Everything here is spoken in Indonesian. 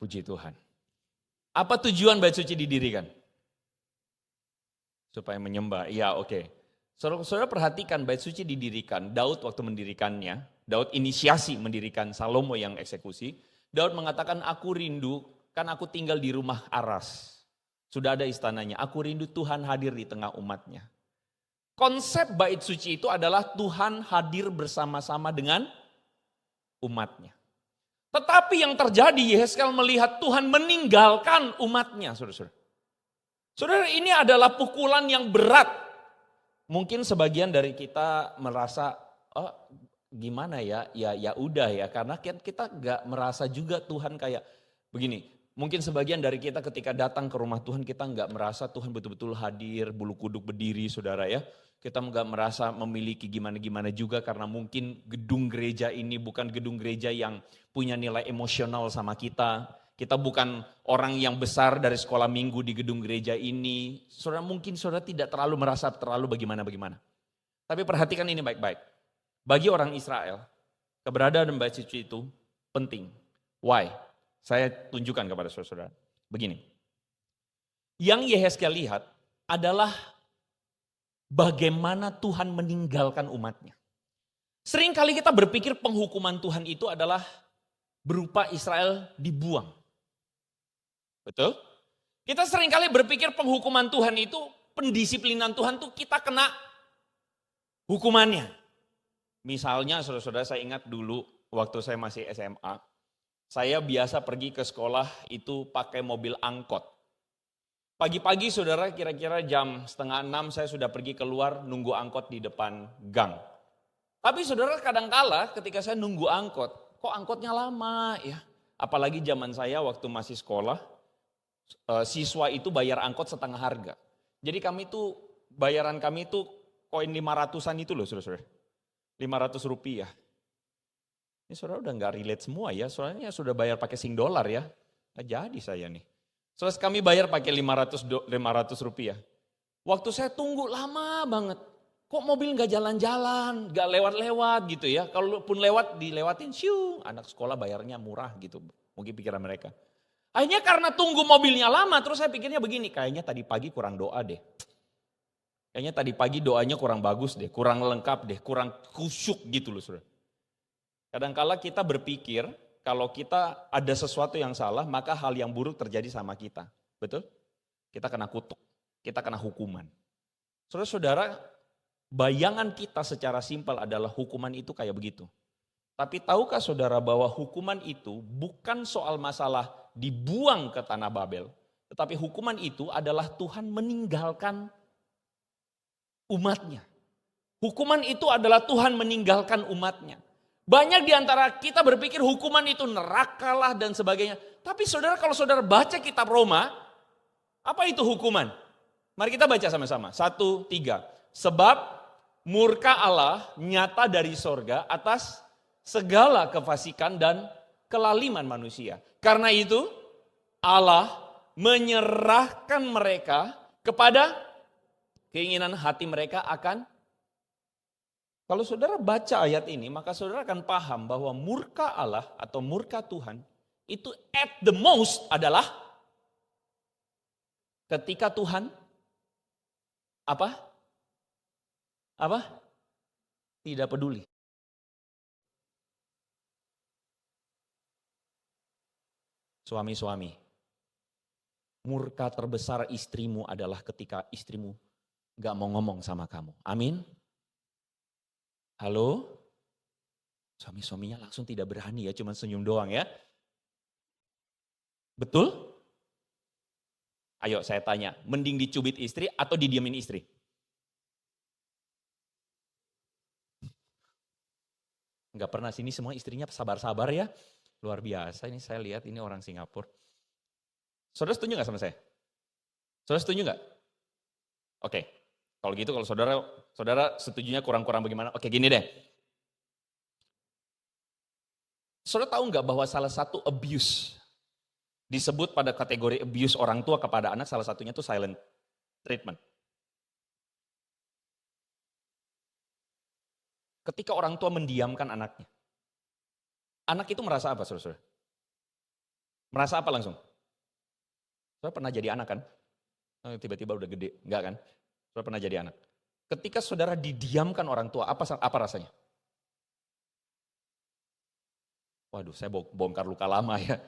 Puji Tuhan. Apa tujuan bait suci didirikan? Supaya menyembah. Iya, oke. Saudara perhatikan bait suci didirikan. Daud waktu mendirikannya, Daud inisiasi mendirikan, Salomo yang eksekusi. Daud mengatakan, aku rindu, kan aku tinggal di rumah Aras. Sudah ada istananya. Aku rindu Tuhan hadir di tengah umatnya. Konsep bait suci itu adalah Tuhan hadir bersama-sama dengan umatnya. Tetapi yang terjadi, Yehezkiel melihat Tuhan meninggalkan umatnya, saudara-saudara. Saudara, ini adalah pukulan yang berat. Mungkin sebagian dari kita merasa, oh gimana ya, ya udah ya, karena kita gak merasa juga Tuhan kayak begini. Mungkin sebagian dari kita ketika datang ke rumah Tuhan, kita gak merasa Tuhan betul-betul hadir, bulu kuduk berdiri, saudara ya. Kita nggak merasa memiliki gimana-gimana juga karena mungkin gedung gereja ini bukan gedung gereja yang punya nilai emosional sama kita. Kita bukan orang yang besar dari sekolah minggu di gedung gereja ini. Saudara mungkin saudara tidak terlalu merasa terlalu bagaimana-bagaimana. Tapi perhatikan ini baik-baik. Bagi orang Israel, keberadaan bait suci itu penting. Why? Saya tunjukkan kepada saudara. Begini. Yang Yehezkiel lihat adalah bagaimana Tuhan meninggalkan umatnya. Seringkali kita berpikir penghukuman Tuhan itu adalah berupa Israel dibuang. Betul? Kita seringkali berpikir penghukuman Tuhan itu, pendisiplinan Tuhan itu kita kena hukumannya. Misalnya saudara-saudara saya ingat dulu waktu saya masih SMA. Saya biasa pergi ke sekolah itu pakai mobil angkot. Pagi-pagi saudara kira-kira jam 5:30 saya sudah pergi keluar nunggu angkot di depan gang. Tapi saudara kadangkala ketika saya nunggu angkot, kok angkotnya lama ya. Apalagi zaman saya waktu masih sekolah, siswa itu bayar angkot setengah harga. Jadi bayaran kami itu koin 500-an itu loh saudara-saudara. 500 rupiah. Ini saudara udah gak relate semua ya, soalnya sudah bayar pakai sing dolar ya. Nah, jadi saya nih. Terus kami bayar pakai 500 rupiah. Waktu saya tunggu lama banget. Kok mobil gak jalan-jalan, gak lewat-lewat gitu ya. Kalaupun lewat, dilewatin syung. Anak sekolah bayarnya murah gitu. Mungkin pikiran mereka. Akhirnya karena tunggu mobilnya lama, terus saya pikirnya begini. Kayaknya tadi pagi kurang doa deh. Kayaknya tadi pagi doanya kurang bagus deh. Kurang lengkap deh, kurang khusyuk gitu loh saudara. Kadangkala kita berpikir, kalau kita ada sesuatu yang salah, maka hal yang buruk terjadi sama kita. Betul? Kita kena kutuk, kita kena hukuman. Saudara-saudara, bayangan kita secara simpel adalah hukuman itu kayak begitu. Tapi tahukah saudara bahwa hukuman itu bukan soal masalah dibuang ke tanah Babel. Tetapi hukuman itu adalah Tuhan meninggalkan umatnya. Hukuman itu adalah Tuhan meninggalkan umatnya. Banyak di antara kita berpikir hukuman itu neraka lah dan sebagainya. Tapi saudara kalau saudara baca kitab Roma, apa itu hukuman? Mari kita baca sama-sama. 1, 3. Sebab murka Allah nyata dari sorga atas segala kefasikan dan kelaliman manusia. Karena itu Allah menyerahkan mereka kepada keinginan hati mereka akan. Kalau saudara baca ayat ini, maka saudara akan paham bahwa murka Allah atau murka Tuhan itu at the most adalah ketika Tuhan apa? Tidak peduli. Suami-suami, murka terbesar istrimu adalah ketika istrimu gak mau ngomong sama kamu. Amin. Halo? Suami-suaminya langsung tidak berani ya, cuma senyum doang ya. Betul? Ayo saya tanya, mending dicubit istri atau didiamin istri? Enggak pernah, sini semua istrinya sabar-sabar ya. Luar biasa, ini saya lihat ini orang Singapura. Saudara setuju gak sama saya? Saudara setuju gak? Oke, kalau gitu kalau saudara setujunya kurang-kurang bagaimana? Oke gini deh. Saudara tahu nggak bahwa salah satu abuse disebut pada kategori abuse orang tua kepada anak, salah satunya itu silent treatment. Ketika orang tua mendiamkan anaknya. Anak itu merasa apa saudara-saudara? Merasa apa langsung? Saudara pernah jadi anak kan? Tiba-tiba udah gede, enggak kan? Saudara pernah jadi anak. Ketika saudara didiamkan orang tua, apa rasanya? Waduh, saya bongkar luka lama ya.